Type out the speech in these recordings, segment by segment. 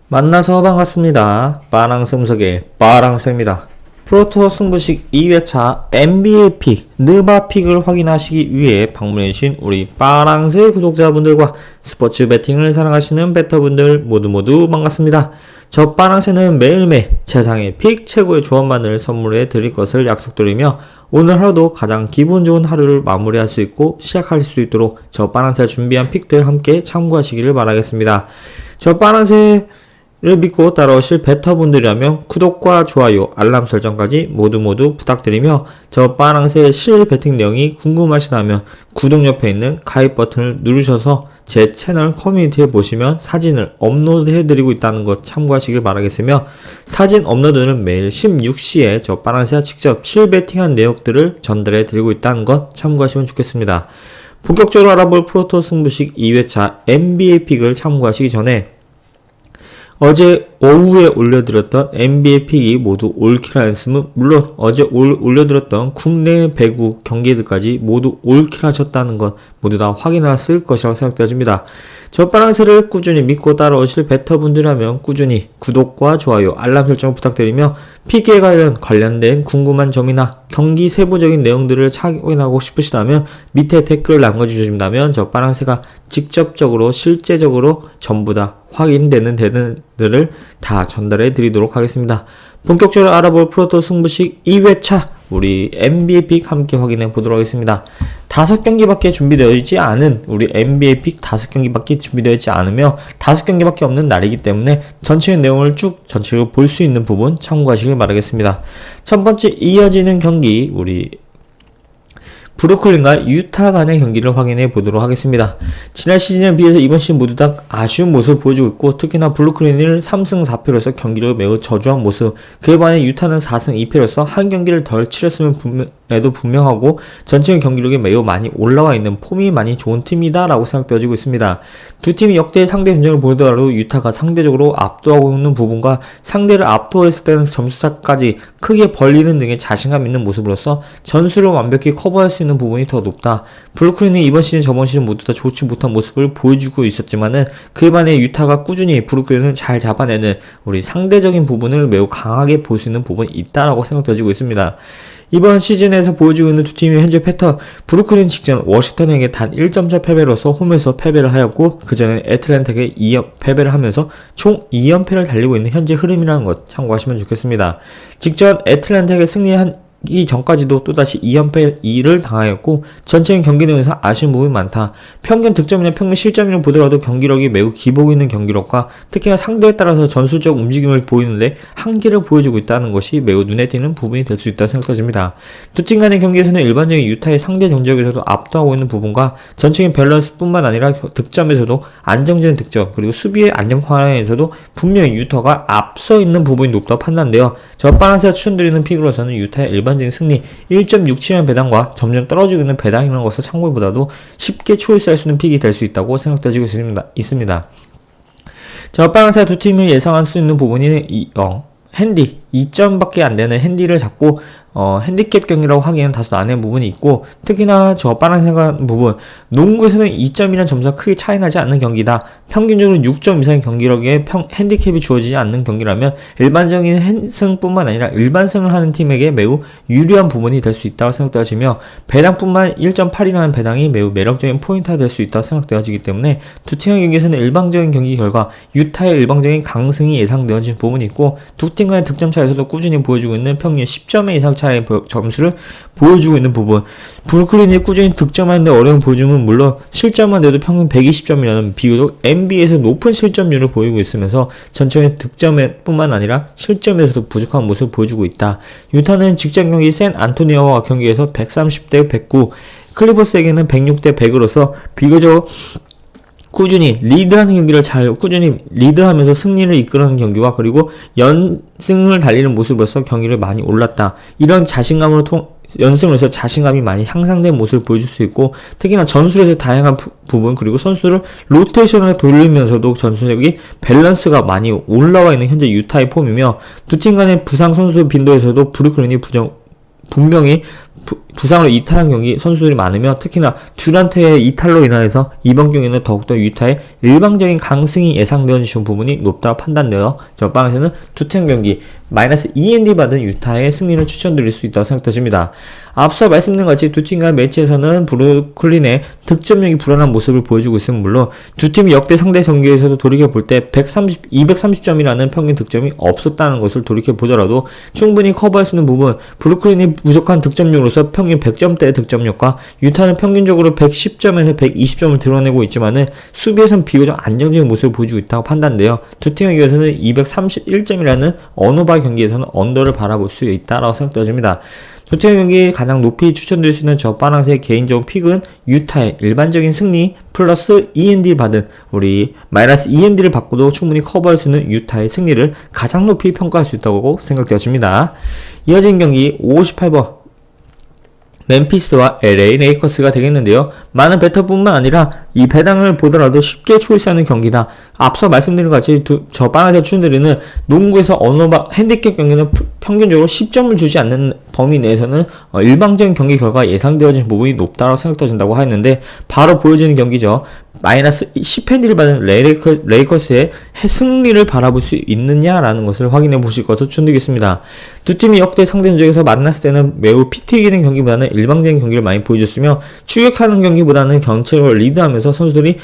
만나서 반갑습니다. 빠랑샘석의 빠랑쌤입니다. 프로토어 승부식 2회차 NBA 픽, 느바 픽을 확인하시기 위해 방문해주신 우리 빠랑새 구독자분들과 스포츠 베팅을 사랑하시는 베터분들 모두 반갑습니다. 저 빠랑새는 매일매일 세상의 픽 최고의 조언만을 선물해 드릴 것을 약속드리며 오늘 하루도 가장 기분 좋은 하루를 마무리할 수 있고 시작할 수 있도록 저 빠랑새가 준비한 픽들 함께 참고하시기를 바라겠습니다. 저 빠랑새 를 믿고 따라오실 베터분들이라면 구독과 좋아요, 알람 설정까지 모두 부탁드리며 저 빠랑새의 실 베팅 내용이 궁금하시다면 구독 옆에 있는 가입 버튼을 누르셔서 제 채널 커뮤니티에 보시면 사진을 업로드해드리고 있다는 것 참고하시길 바라겠으며 사진 업로드는 매일 16시에 저 빠랑새가 직접 실 베팅한 내역들을 전달해드리고 있다는 것 참고하시면 좋겠습니다. 본격적으로 알아볼 프로토 승부식 2회차 NBA 픽을 참고하시기 전에 어제 오후에 올려드렸던 NBA 픽이 모두 올킬하였으면 물론 어제 올려드렸던 국내 배구 경기들까지 모두 올킬하셨다는 것 모두 다 확인하셨을 것이라고 생각되어집니다. 저 빠랑새를 꾸준히 믿고 따라오실 베터분들이라면 꾸준히 구독과 좋아요, 알람 설정 부탁드리며 픽에 관련된 궁금한 점이나 경기 세부적인 내용들을 확인하고 싶으시다면 밑에 댓글을 남겨주신다면 저 빠랑새가 직접적으로 실제적으로 전부 다 확인되는 데들을 다 전달해 드리도록 하겠습니다. 본격적으로 알아볼 프로토 승부식 2회차 우리 NBA 픽 함께 확인해 보도록 하겠습니다. 5경기밖에 준비되어 있지 않은 우리 NBA 픽 5경기밖에 준비되어 있지 않으며 5경기밖에 없는 날이기 때문에 전체의 내용을 쭉 전체적으로 볼 수 있는 부분 참고하시길 바라겠습니다. 첫 번째 이어지는 경기 우리 브루클린과 유타 간의 경기를 확인해 보도록 하겠습니다. 지난 시즌에 비해서 이번 시즌 모두 다 아쉬운 모습을 보여주고 있고 특히나 브루클린을 3승 4패로서 경기를 매우 저조한 모습, 그에 반해 유타는 4승 2패로서 한 경기를 덜 치렀음에도 분명하고 전체의 경기력이 매우 많이 올라와 있는 폼이 많이 좋은 팀이다 라고 생각되어지고 있습니다. 두 팀이 역대 상대 전적을 보더라도 유타가 상대적으로 압도하고 있는 부분과 상대를 압도했을 때는 점수차까지 크게 벌리는 등의 자신감 있는 모습으로서 전술을 완벽히 커버할 수 있는 부분이 더 높다. 브루클린이 이번 시즌 저번 시즌 모두 다 좋지 못한 모습을 보여주고 있었지만은 그에 반해 유타가 꾸준히 브루클린을 잘 잡아내는 우리 상대적인 부분을 매우 강하게 볼 수 있는 부분이 있다라고 생각되어지고 있습니다. 이번 시즌에서 보여주고 있는 두 팀의 현재 패턴, 브루클린 직전 워싱턴에게 단 1점차 패배로서 홈에서 패배를 하였고 그 전에 애틀랜타에게 2연 패배를 하면서 총 2연패를 달리고 있는 현재 흐름이라는 것 참고하시면 좋겠습니다. 직전 애틀랜타에게 승리한 이 전까지도 또다시 2연패 2를 당하였고 전체적인 경기 내용에서 아쉬운 부분이 많다. 평균 득점이나 평균 실점을 보더라도 경기력이 매우 기복 있는 경기력과 특히나 상대에 따라서 전술적 움직임을 보이는데 한계를 보여주고 있다는 것이 매우 눈에 띄는 부분이 될 수 있다고 생각됩니다. 두 팀 간의 경기에서는 일반적인 유타의 상대 정적에서도 압도하고 있는 부분과 전체적인 밸런스뿐만 아니라 득점에서도 안정적인 득점 그리고 수비의 안정화에서도 분명히 유타가 앞서 있는 부분이 높다고 판단되어 저 빠랑새가 추천드리는 픽으로서는 유타의 일반적인 승리 1.67만 배당과 점점 떨어지고 있는 배당이라는 것을 참고보다도 쉽게 초이스할 수 있는 픽이 될 수 있다고 생각되고 있습니다. 저 빠랑새가 두 팀을 예상할 수 있는 부분이 핸디 2점밖에 안 되는 핸디를 잡고 핸디캡 경기라고 하기에는 다소 난해한 부분이 있고 특히나 저 빠랑새가 부분 농구에서는 2점이라는 점수가 크게 차이 나지 않는 경기다. 평균적으로 6점 이상의 경기력에 핸디캡이 주어지지 않는 경기라면 일반적인 핸승뿐만 아니라 일반승을 하는 팀에게 매우 유리한 부분이 될 수 있다고 생각되어지며 배당뿐만 1.8이라는 배당이 매우 매력적인 포인트가 될 수 있다고 생각되어지기 때문에 두 팀의 경기에서는 일방적인 경기 결과 유타의 일방적인 강승이 예상되어지는 부분이 있고 두 팀 간의 득점 차에서도 꾸준히 보여주고 있는 평균 10점의 이상 차의 점수를 보여주고 있는 부분, 브루클린이 꾸준히 득점하는데 어려움을 보여주면 물론 실점만 돼도 평균 120점이라는 비교적 NBA에서 높은 실점률을 보이고 있으면서 전체적인 득점에 뿐만 아니라 실점에서도 부족한 모습을 보여주고 있다. 유타는 직전 경기 샌 안토니오와 경기에서 130대 109, 클리퍼스에게는 106대 100으로서 비교적 꾸준히 리드하는 경기를 잘 꾸준히 리드하면서 승리를 이끌어가는 경기와 그리고 연승을 달리는 모습으로서 경기를 많이 올랐다. 이런 자신감으로 연승으로서 자신감이 많이 향상된 모습을 보여줄 수 있고 특히나 전술에서 다양한 부분 그리고 선수를 로테이션을 돌리면서도 전술적인 밸런스가 많이 올라와 있는 현재 유타의 폼이며 두 팀 간의 부상 선수 빈도에서도 브루클린이 분명히 부상으로 이탈한 경기 선수들이 많으며 특히나 듀란트의 이탈로 인하여서 이번 경기는 더욱더 유타의 일방적인 강승이 예상되어지는 부분이 높다고 판단되어 전방에서는 두 팀 경기 마이너스 2&D 받은 유타의 승리를 추천드릴 수 있다고 생각되십니다. 앞서 말씀드린 같이 두 팀 간 매치에서는 브루클린의 득점력이 불안한 모습을 보여주고 있으면 물론 두 팀이 역대 상대 경기에서도 돌이켜볼 때 230점이라는 평균 득점이 없었다는 것을 돌이켜보더라도 충분히 커버할 수 있는 부분, 브루클린이 부족한 득점력으로서 평균 100점대의 득점력과 유타는 평균적으로 110점에서 120점을 드러내고 있지만은 수비에선 비교적 안정적인 모습을 보여주고 있다고 판단돼요. 두 팀의 경기에서는 231점이라는 어노바 경기에서는 언더를 바라볼 수 있다라고 생각되어집니다. 두 팀의 경기 가장 높이 추천드릴 수 있는 저 파란색 개인적인 픽은 유타의 일반적인 승리 플러스 E&D 받은 우리 마이너스 E&D를 받고도 충분히 커버할 수 있는 유타의 승리를 가장 높이 평가할 수 있다고 생각되어집니다. 이어진 경기 58번 멤피스와 LA 레이커스가 되겠는데요. 많은 배터뿐만 아니라 이 배당을 보더라도 쉽게 초이스하는 경기다. 앞서 말씀드린 것 같이 저 빠나서 추천드리는 농구에서 언어바 핸디캡 경기는 평균적으로 10점을 주지 않는 범위 내에서는 일방적인 경기 결과가 예상되어지는 부분이 높다고 생각되어진다고 하였는데 바로 보여지는 경기죠. 마이너스 10핸디를 받은 레이커스의 승리를 바라볼 수 있느냐라는 것을 확인해 보실 것을 추천드리겠습니다. 두 팀이 역대 상대 전적에서 만났을 때는 매우 피 이기는 경기보다는 일방적인 경기를 많이 보여줬으며 추격하는 경기보다는 경체로 리드하면서 선수들이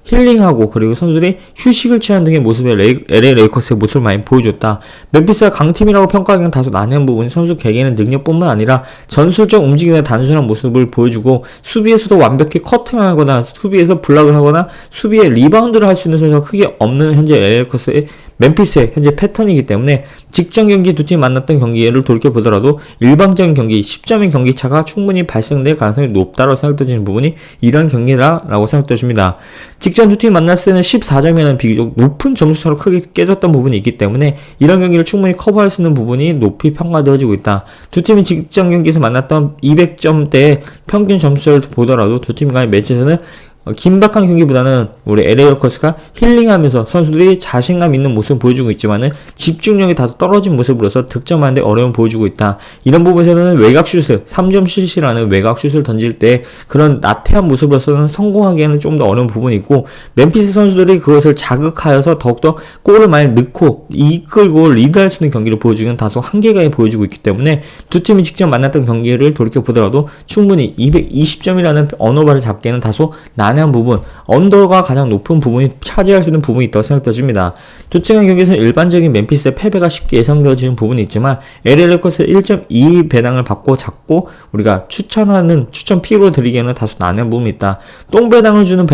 힐링하고 그리고 선수들이 휴식을 취하는 등의 모습의 LA 레이커스의 모습을 많이 보여줬다. 멤피스가 강팀이라고 평가하기는 다소 난해한 부분이 선수 개개인의 능력뿐만 아니라 전술적 움직임의 단순한 모습을 보여주고 수비에서도 완벽히 커팅하거나 수비에서 블락을 하거나 수비에 리바운드를 할 수 있는 선수가 크게 없는 현재 LA 레이커스의 멤피스의 현재 패턴이기 때문에 직전 경기 두 팀 만났던 경기를 돌이켜보더라도 일방적인 경기 10점의 경기차가 충분히 발생될 가능성이 높다고 생각되는 부분이 이런 경기라고 생각되십니다. 직전 두 팀 만났을 때는 14점이라는 비교적 높은 점수차로 크게 깨졌던 부분이 있기 때문에 이런 경기를 충분히 커버할 수 있는 부분이 높이 평가되어지고 있다. 두 팀이 직전 경기에서 만났던 200점대의 평균 점수차를 보더라도 두 팀 간의 매치에서는 긴박한 경기보다는 우리 LA 레이커스가 힐링하면서 선수들이 자신감 있는 모습을 보여주고 있지만은 집중력이 다소 떨어진 모습으로서 득점하는데 어려움을 보여주고 있다. 이런 부분에서는 외곽 슛을 3점 슛이라는 외곽 슛을 던질 때 그런 나태한 모습으로서는 성공하기에는 좀 더 어려운 부분이 있고 멤피스 선수들이 그것을 자극하여서 더욱더 골을 많이 넣고 이끌고 리드할 수 있는 경기를 보여주기는 다소 한계가 보여주고 있기 때문에 두 팀이 직접 만났던 경기를 돌이켜보더라도 충분히 220점이라는 언어바를 잡기에는 다소 난해한 부분, 언더가 가장 높은 부분이 차지할 수 있는 부분이 있다고 생각되어집니다. 두 팀의 경기에서 일반적인 멤피스의 패배가 쉽게 예상되어지는 부분이 있지만 LA 레이커스의 1.2 배당을 받고 잡고 우리가 추천 픽으로 드리기에는 다소 난해한 부분이 있다. 똥배당을 주는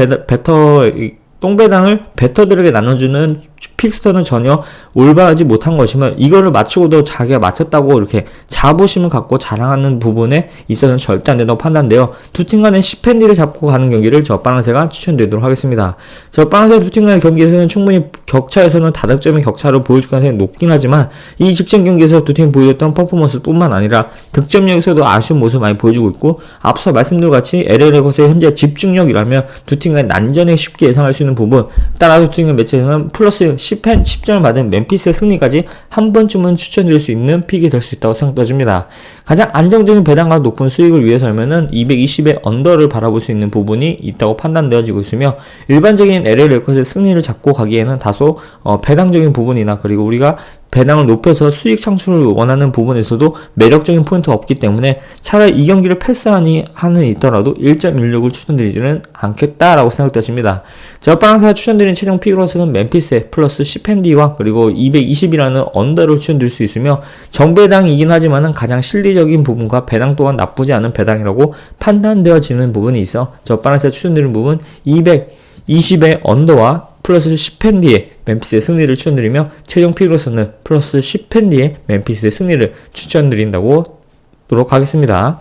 똥배당을 배터들에게 나눠주는 픽스터는 전혀 올바르지 못한 것이면 이거를 맞추고도 자기가 맞췄다고 이렇게 자부심을 갖고 자랑하는 부분에 있어서는 절대 안 된다고 판단돼요. 두 팀 간의 10핸디를 잡고 가는 경기를 저빵한새가 추천드리도록 하겠습니다. 저빵한새 두 팀 간의 경기에서는 충분히 격차에서는 다득점의 격차를 보여줄 가능성이 높긴 하지만 이 직전 경기에서 두 팀이 보여줬던 퍼포먼스 뿐만 아니라 득점력에서도 아쉬운 모습을 많이 보여주고 있고 앞서 말씀드린 것 같이 LA 레이커스의 현재 집중력이라면 두 팀 간의 난전에 쉽게 예상할 수 있는 부분 따라서 두 팀 간 매치에서는 플러스 10점을 받은 멤피스의 승리까지 한 번쯤은 추천드릴 수 있는 픽이 될 수 있다고 생각되어집니다. 가장 안정적인 배당과 높은 수익을 위해서라면은 220의 언더를 바라볼 수 있는 부분이 있다고 판단되어지고 있으며 일반적인 LA 레이커스의 승리를 잡고 가기에는 다소 배당적인 부분이나 그리고 우리가 배당을 높여서 수익 창출을 원하는 부분에서도 매력적인 포인트가 없기 때문에 차라리 이 경기를 패스하는 있더라도 1.16을 추천드리지는 않겠다라고 생각되십니다. 저빵사가 추천드린 최종 픽으로서는 멤피스의 플러스 10핸디와 그리고 220이라는 언더를 추천드릴 수 있으며 정배당이긴 하지만은 가장 실리적인 부분과 배당 또한 나쁘지 않은 배당이라고 판단되어지는 부분이 있어 저빵사가 추천드린 부분 220의 언더와 플러스 10핸디의 멤피스의 승리를 추천드리며 최종 픽으로서는 플러스 10핸디의 멤피스의 승리를 추천드린다고 하도록 하겠습니다.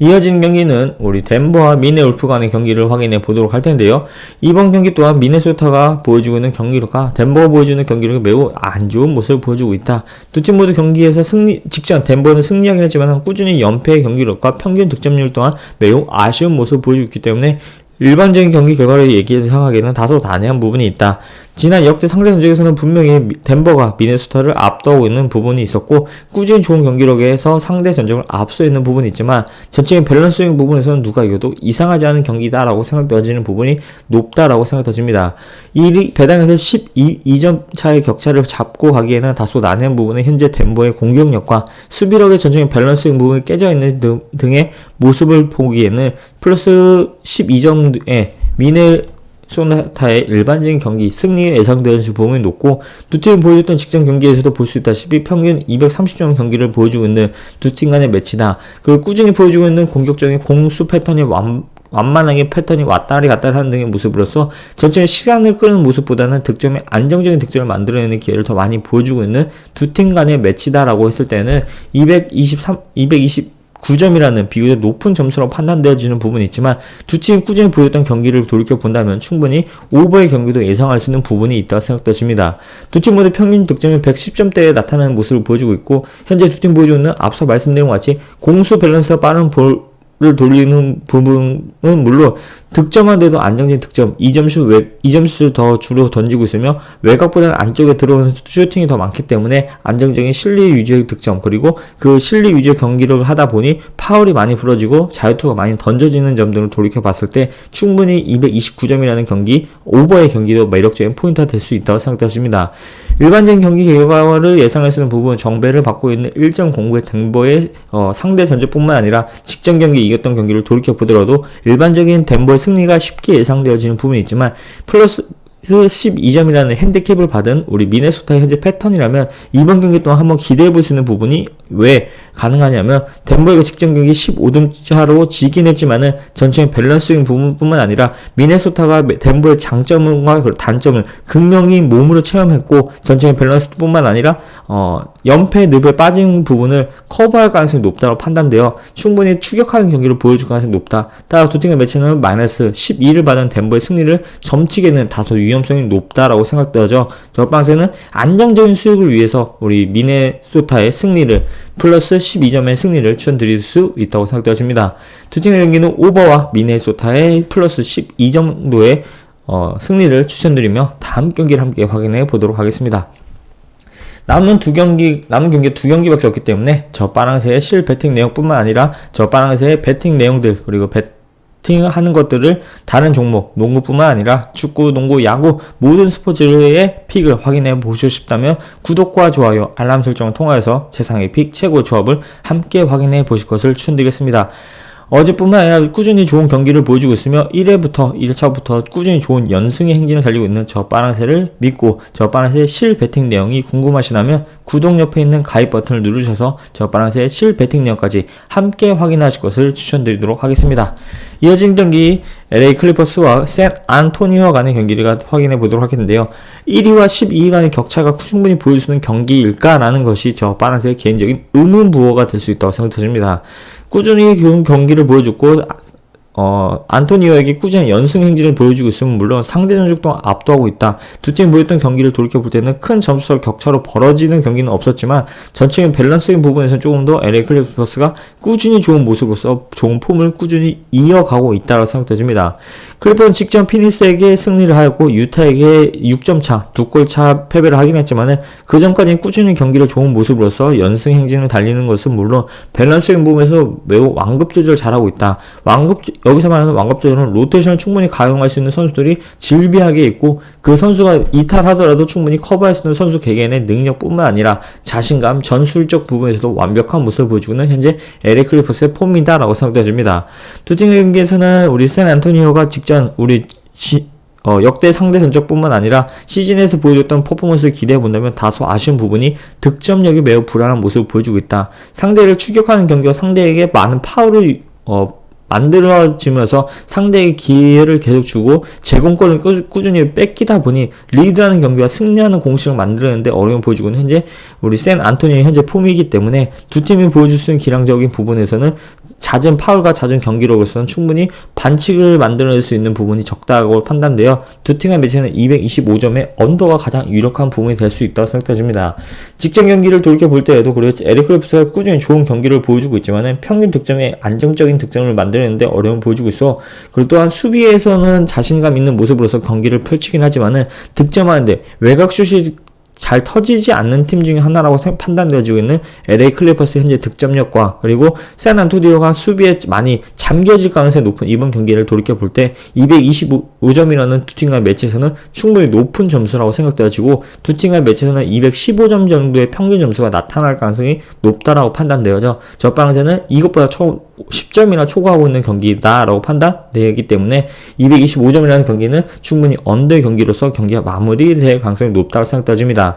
이어진 경기는 우리 덴버와 미네울프 간의 경기를 확인해 보도록 할 텐데요. 이번 경기 또한 미네소타가 보여주고 있는 경기력과 덴버가 보여주는 경기력이 매우 안 좋은 모습을 보여주고 있다. 두 팀 모두 경기에서 직전 덴버는 승리하긴 했지만 꾸준히 연패의 경기력과 평균 득점률 또한 매우 아쉬운 모습을 보여주고 있기 때문에 일반적인 경기 결과를 얘기해서 생각하기에는 다소 난해한 부분이 있다. 지난 역대 상대 전적에서는 분명히 덴버가 미네소타를 압도하고 있는 부분이 있었고 꾸준히 좋은 경기력에서 상대 전적을 앞서 있는 부분이 있지만 전체적인 밸런스적인 부분에서는 누가 이겨도 이상하지 않은 경기다라고 생각되어지는 부분이 높다라고 생각되어집니다. 이 배당에서 12점 차의 격차를 잡고 가기에는 다소 난해한 부분은 현재 덴버의 공격력과 수비력의 전체적인 밸런스적인 부분이 깨져있는 등의 모습을 보기에는 플러스 12점의 미네소타의 일반적인 경기 승리에 예상되는 부분이 높고 두 팀이 보여줬던 직전 경기에서도 볼 수 있다시피 평균 230점 경기를 보여주고 있는 두 팀 간의 매치다. 그리고 꾸준히 보여주고 있는 공격적인 공수 패턴이 완만하게 패턴이 왔다리 갔다리 하는 등의 모습으로서 전체의 시간을 끄는 모습보다는 득점에 안정적인 득점을 만들어내는 기회를 더 많이 보여주고 있는 두 팀 간의 매치다라고 했을 때는 229점이라는 비교적 높은 점수로 판단되어지는 부분이 있지만 두 팀이 꾸준히 보였던 경기를 돌이켜본다면 충분히 오버의 경기도 예상할 수 있는 부분이 있다고 생각되십니다. 두 팀 모두 평균 득점이 110점대에 나타나는 모습을 보여주고 있고 현재 두 팀 보여주고 있는 앞서 말씀드린 것 같이 공수 밸런스가 빠른 볼을 돌리는 부분은 물론 득점만 돼도 안정적인 득점, 2점슛을 더 주로 던지고 있으며 외곽보다는 안쪽에 들어오는 슈팅이 더 많기 때문에 안정적인 실리 유지의 득점, 그리고 그 실리 유지의 경기를 하다 보니 파울이 많이 부러지고 자유투가 많이 던져지는 점 등을 돌이켜 봤을 때 충분히 229점이라는 경기, 오버의 경기도 매력적인 포인트가 될 수 있다고 생각되십니다. 일반적인 경기 결과를 예상할 수 있는 부분, 정배를 받고 있는 1.09의 덴버의 상대 전적뿐만 아니라 직전 경기 이겼던 경기를 돌이켜 보더라도 일반적인 덴버의 승리가 쉽게 예상되어지는 부분이 있지만 플러스 12점이라는 핸디캡을 받은 우리 미네소타의 현재 패턴이라면 이번 경기 동안 한번 기대해 볼 수 있는 부분이 왜 가능하냐면 덴버가 직전 경기 15점 차로 지긴 했지만은 전체의 밸런스적인 부분뿐만 아니라 미네소타가 덴버의 장점과 단점을 극명히 몸으로 체험했고 전체의 밸런스뿐만 아니라 연패 늪에 빠진 부분을 커버할 가능성이 높다고 판단되어 충분히 추격하는 경기를 보여줄 가능성이 높다. 따라서 두 팀의 매치는 마이너스 12를 받은 덴버의 승리를 점치게는 다소 위험성이 높다라고 생각되어져 저방에서는 안정적인 수익을 위해서 우리 미네소타의 승리를 플러스 12점의 승리를 추천드릴 수 있다고 생각되어집니다. 두 팀의 경기는 오버와 미네소타의 플러스 12 정도의 승리를 추천드리며 다음 경기를 함께 확인해 보도록 하겠습니다. 남은 경기 두 경기밖에 없기 때문에 저 빨강새의 실 배팅 내용뿐만 아니라 저 빨강새의 배팅 내용들 그리고 배팅하는 것들을 다른 종목, 농구뿐만 아니라 축구, 농구, 야구 모든 스포츠의 픽을 확인해 보시고 싶다면 구독과 좋아요, 알람 설정을 통하여서 세상의 픽 최고 조합을 함께 확인해 보실 것을 추천드리겠습니다. 어제뿐만 아니라 꾸준히 좋은 경기를 보여주고 있으며 1회차부터 꾸준히 좋은 연승의 행진을 달리고 있는 저 빨간새를 믿고 저 빨간새의 실 배팅 내용이 궁금하시다면 구독 옆에 있는 가입 버튼을 누르셔서 저 빨간새의 실 배팅 내용까지 함께 확인하실 것을 추천드리도록 하겠습니다. 이어진 경기 LA 클리퍼스와 샌 안토니오 간의 경기를 확인해 보도록 하겠는데요. 1위와 12위 간의 격차가 충분히 보여줄 수 있는 경기일까라는 것이 저 빨간새의 개인적인 의문부호가 될 수 있다고 생각됩니다. 꾸준히 좋은 경기를 보여줬고 안토니오에게 꾸준히 연승 행진을 보여주고 있으면 물론 상대 전적도 압도하고 있다. 두 팀이 보였던 경기를 돌이켜볼 때는 큰 점수와 격차로 벌어지는 경기는 없었지만 전체적인 밸런스적인 부분에서는 조금 더 LA 클리퍼스가 꾸준히 좋은 모습으로서 좋은 폼을 꾸준히 이어가고 있다고 생각됩니다. 클리퍼는 직전 피닉스에게 승리를 하였고 유타에게 6점 차, 2골 차 패배를 하긴 했지만은 그 전까지 꾸준히 경기를 좋은 모습으로서 연승 행진을 달리는 것은 물론 밸런스적인 부분에서 매우 완급 조절 잘하고 있다. 여기서 말하는 완급 조절은 로테이션을 충분히 가용할 수 있는 선수들이 질비하게 있고 그 선수가 이탈하더라도 충분히 커버할 수 있는 선수 개개인의 능력뿐만 아니라 자신감, 전술적 부분에서도 완벽한 모습을 보여주고 있는 현재 LA 클리퍼스의 폼이다라고 생각되어집니다. 두 팀의 경기에서는 우리 샌 안토니오가 직전 우리 역대 상대 전적뿐만 아니라 시즌에서 보여줬던 퍼포먼스를 기대해본다면 다소 아쉬운 부분이 득점력이 매우 불안한 모습을 보여주고 있다. 상대를 추격하는 경기와 상대에게 많은 파울을 만들어지면서 상대에게 기회를 계속 주고 제공권을 꾸준히 뺏기다 보니 리드하는 경기와 승리하는 공식을 만들어내는데 어려움을 보여주고 있는 현재 우리 샌 안토니오의 현재 폼이기 때문에 두 팀이 보여줄 수 있는 기량적인 부분에서는 잦은 파울과 잦은 경기력으로서는 충분히 반칙을 만들어낼 수 있는 부분이 적다고 판단되어 두 팀의 매치는 225점의 언더가 가장 유력한 부분이 될 수 있다고 생각됩니다. 직전 경기를 돌이켜볼 때에도 그렇지 LA 클리퍼스가 꾸준히 좋은 경기를 보여주고 있지만은 평균 득점에 안정적인 득점을 만들 만들어내는데 어려움을 보여주고 있어. 그리고 또한 수비에서는 자신감 있는 모습으로서 경기를 펼치긴 하지만은 득점하는데 외곽 슛이 잘 터지지 않는 팀 중에 하나라고 판단되어지고 있는 LA 클리퍼스 현재 득점력과 그리고 샌안토니오가 수비에 많이 잠겨질 가능성이 높은 이번 경기를 돌이켜볼 때 225점이라는 두 팀 간 매치에서는 충분히 높은 점수라고 생각되어지고 두 팀 간 매치에서는 215점 정도의 평균 점수가 나타날 가능성이 높다라고 판단되어져 저방에서는 이것보다 10점이나 초과하고 있는 경기다라고 판단되기 때문에 225점이라는 경기는 충분히 언더의 경기로서 경기가 마무리될 가능성이 높다고 생각되어집니다.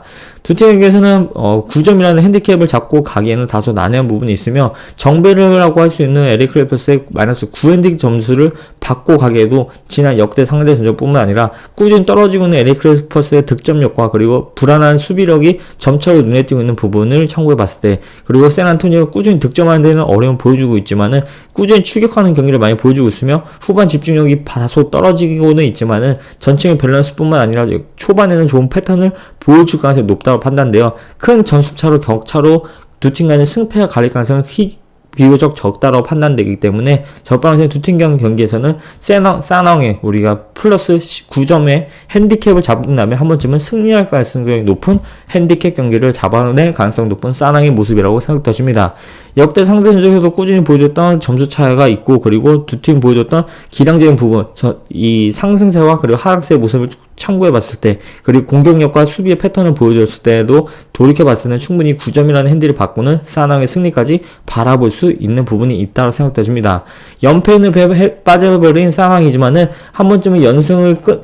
두 팀 경기에서는 9점이라는 핸디캡을 잡고 가기에는 다소 난해한 부분이 있으며 정배라고 할 수 있는 LA 클리퍼스의 마이너스 9핸디 점수를 받고 가기에도 지난 역대 상대 전적뿐만 아니라 꾸준히 떨어지고 있는 LA 클리퍼스의 득점력과 그리고 불안한 수비력이 점차로 눈에 띄고 있는 부분을 참고해 봤을 때 그리고 샌안토니오가 꾸준히 득점하는 데는 어려움을 보여주고 있지만은 꾸준히 추격하는 경기를 많이 보여주고 있으며 후반 집중력이 다소 떨어지고는 있지만은 전체의 밸런스뿐만 아니라 초반에는 좋은 패턴을 보여줄 가능성이 높다고 판단되어 큰 점수차로 격차로 두 팀 간의 승패가 갈릴 가능성은 비교적 적다라고 판단되기 때문에 저방에서 두 팀 간 경기에서는 사나웅의 우리가 플러스 9점의 핸디캡을 잡는다면 한 번쯤은 승리할 가능성이 높은 핸디캡 경기를 잡아낼 가능성 높은 사나웅의 모습이라고 생각되십니다. 역대 상대 전적에서 꾸준히 보여줬던 점수 차이가 있고 그리고 두 팀 보여줬던 기량적인 부분 이 상승세와 그리고 하락세의 모습을 참고해봤을 때 그리고 공격력과 수비의 패턴을 보여줬을 때도 돌이켜봤을 때는 충분히 9점이라는 핸디를 바꾸는 사나웅의 승리까지 바라볼 수 있는 부분이 있다고 생각되십니다. 연패는 빠져버린 상황이지만은 한 번쯤은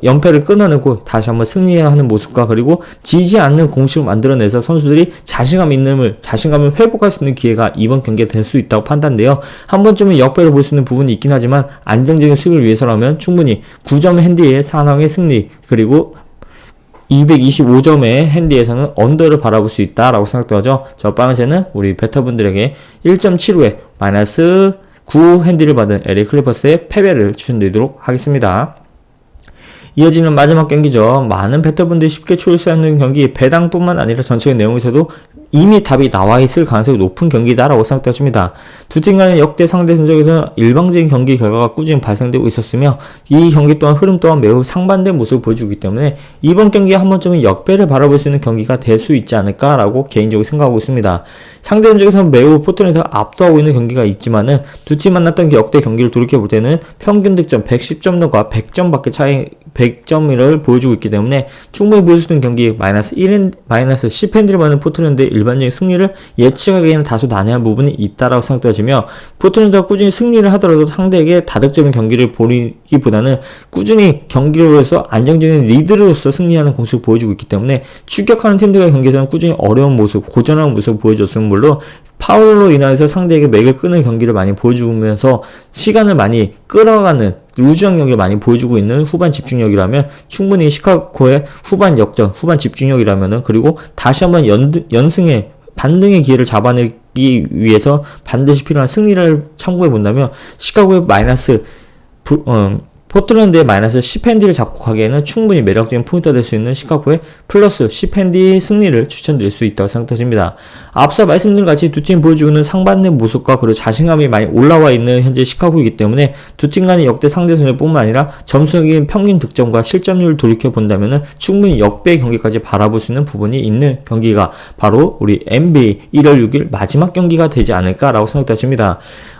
연패를 끊어내고 다시 한번 승리해야 하는 모습과 그리고 지지 않는 공식을 만들어내서 선수들이 자신감을 회복할 수 있는 기회가 이번 경기에 될 수 있다고 판단돼요. 한 번쯤은 역배를 볼 수 있는 부분이 있긴 하지만 안정적인 수비를 위해서라면 충분히 9점 핸디의 사나웅의 승리 그리고 225점의 핸디에서는 언더를 바라볼 수 있다라고 생각되어져 저방에서는 우리 베터분들에게 1.75에 마이너스 9 핸디를 받은 LA 클리퍼스의 패배를 추천드리도록 하겠습니다. 이어지는 마지막 경기죠. 많은 베터분들이 쉽게 초이스하는 경기 배당뿐만 아니라 전체의 내용에서도 이미 답이 나와 있을 가능성이 높은 경기다라고 생각되십니다. 두 팀 간의 역대 상대 전적에서는 일방적인 경기 결과가 꾸준히 발생되고 있었으며 이 경기 또한 흐름 또한 매우 상반된 모습을 보여주기 때문에 이번 경기에 한 번쯤은 역배를 바라볼 수 있는 경기가 될 수 있지 않을까라고 개인적으로 생각하고 있습니다. 상대 전적에서는 매우 포트랜드가 압도하고 있는 경기가 있지만은 두 팀 만났던 역대 경기를 돌이켜볼 때는 평균 득점 110점과 100점밖에 차이 100점을 보여주고 있기 때문에 충분히 보여줄 수 있는 경기 마이너스 10핸디를 받는 포트랜드의 일반적인 승리를 예측하기에는 다소 난해한 부분이 있다라고 생각되어지며 포트랜드가 꾸준히 승리를 하더라도 상대에게 다득점인 경기를 보이기보다는 꾸준히 경기로 해서 안정적인 리드로서 승리하는 공식을 보여주고 있기 때문에 추격하는 팀들과의 경기에서는 꾸준히 어려운 모습, 고전한 모습을 보여줬으면 물론 파울로 인해서 상대에게 맥을 끄는 경기를 많이 보여주면서 시간을 많이 끌어가는 루즈한 경기를 많이 보여주고 있는 후반 집중력이라면 충분히 시카고의 후반 역전, 후반 집중력이라면은 그리고 다시 한번 연승의 반등의 기회를 잡아내기 위해서 반드시 필요한 승리를 참고해 본다면 시카고의 포틀랜드의 마이너스 10핸디를 잡고 가기에는 충분히 매력적인 포인트가 될 수 있는 시카고의 플러스 10핸디 승리를 추천드릴 수 있다고 생각됩니다. 앞서 말씀드린 같이 두 팀 보여주는 상반된 모습과 그리고 자신감이 많이 올라와 있는 현재 시카고이기 때문에 두 팀 간의 역대 상대전뿐만 아니라 점수적인 평균 득점과 실점률을 돌이켜본다면 충분히 역배 경기까지 바라볼 수 있는 부분이 있는 경기가 바로 우리 NBA 1월 6일 마지막 경기가 되지 않을까라고 생각됩니다.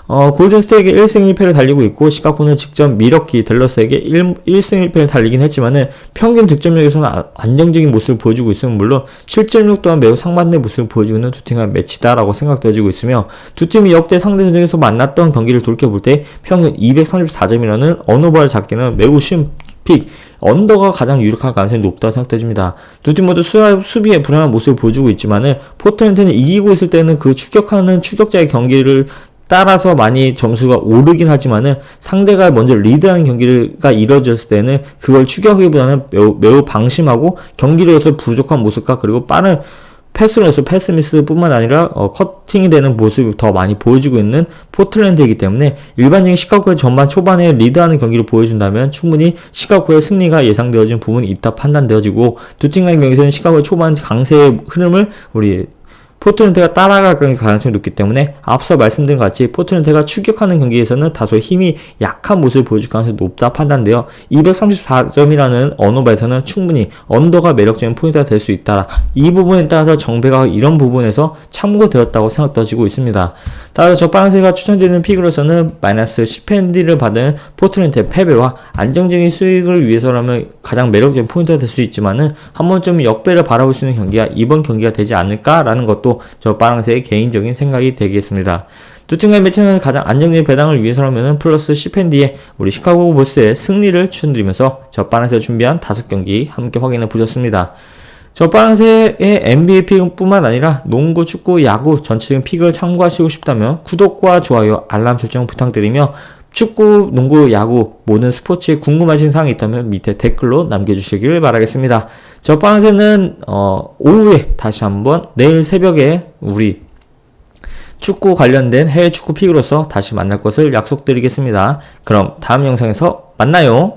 골든스테이트에게 1승 1패를 달리고 있고 시카고는 직접 미러키 댈러스에게 1승 1패를 달리긴 했지만은 평균 득점력에서는 안정적인 모습을 보여주고 있으면 물론 실점력 또한 매우 상반된 모습을 보여주고 있는 두 팀의 매치다라고 생각되어지고 있으며 두 팀이 역대 상대전에서 만났던 경기를 돌이켜볼 때 평균 234점이라는 언어바를 잡기는 매우 쉬운 픽 언더가 가장 유력할 가능성이 높다고 생각됩니다. 두 팀 모두 수비에 불안한 모습을 보여주고 있지만은 포트랜드는 이기고 있을 때는 그 추격하는 추격자의 경기를 따라서 많이 점수가 오르긴 하지만은 상대가 먼저 리드하는 경기가 이루어졌을 때는 그걸 추격하기보다는 매우 방심하고 경기력에서 부족한 모습과 그리고 빠른 패스로서 패스미스뿐만 아니라 커팅이 되는 모습이 더 많이 보여주고 있는 포틀랜드이기 때문에 일반적인 시카고의 전반 초반에 리드하는 경기를 보여준다면 충분히 시카고의 승리가 예상되어진 부분이 있다 판단되어지고 두 팀 간의 경기에서는 시카고의 초반 강세의 흐름을 우리 포트랜트가 따라갈 가능성이 높기 때문에 앞서 말씀드린 것 같이 포트랜트가 추격하는 경기에서는 다소 힘이 약한 모습을 보여줄 가능성이 높다 판단돼요. 234점이라는 언어바에서는 충분히 언더가 매력적인 포인트가 될 수 있다. 이 부분에 따라서 정배가 이런 부분에서 참고되었다고 생각되어지고 있습니다. 따라서 저 파란색가 추천드리는 픽으로서는 마이너스 10펜디를 받은 포트랜트의 패배와 안정적인 수익을 위해서라면 가장 매력적인 포인트가 될 수 있지만은 한 번쯤 역배를 바라볼 수 있는 경기가 이번 경기가 되지 않을까라는 것도 저 파란색의 개인적인 생각이 되겠습니다. 두 팀의 매치는 가장 안정적인 배당을 위해서라면 플러스 10펜디에 우리 시카고 불스의 승리를 추천드리면서 저 파란색 준비한 5경기 함께 확인해 보셨습니다. 저 파란색의 NBA 픽뿐만 아니라 농구, 축구, 야구 전체적인 픽을 참고하시고 싶다면 구독과 좋아요, 알람 설정 부탁드리며 축구, 농구, 야구 모든 스포츠에 궁금하신 사항이 있다면 밑에 댓글로 남겨주시길 바라겠습니다. 저 파란색은 오후에 다시 한번 내일 새벽에 우리 축구 관련된 해외 축구 픽으로서 다시 만날 것을 약속드리겠습니다. 그럼 다음 영상에서 만나요.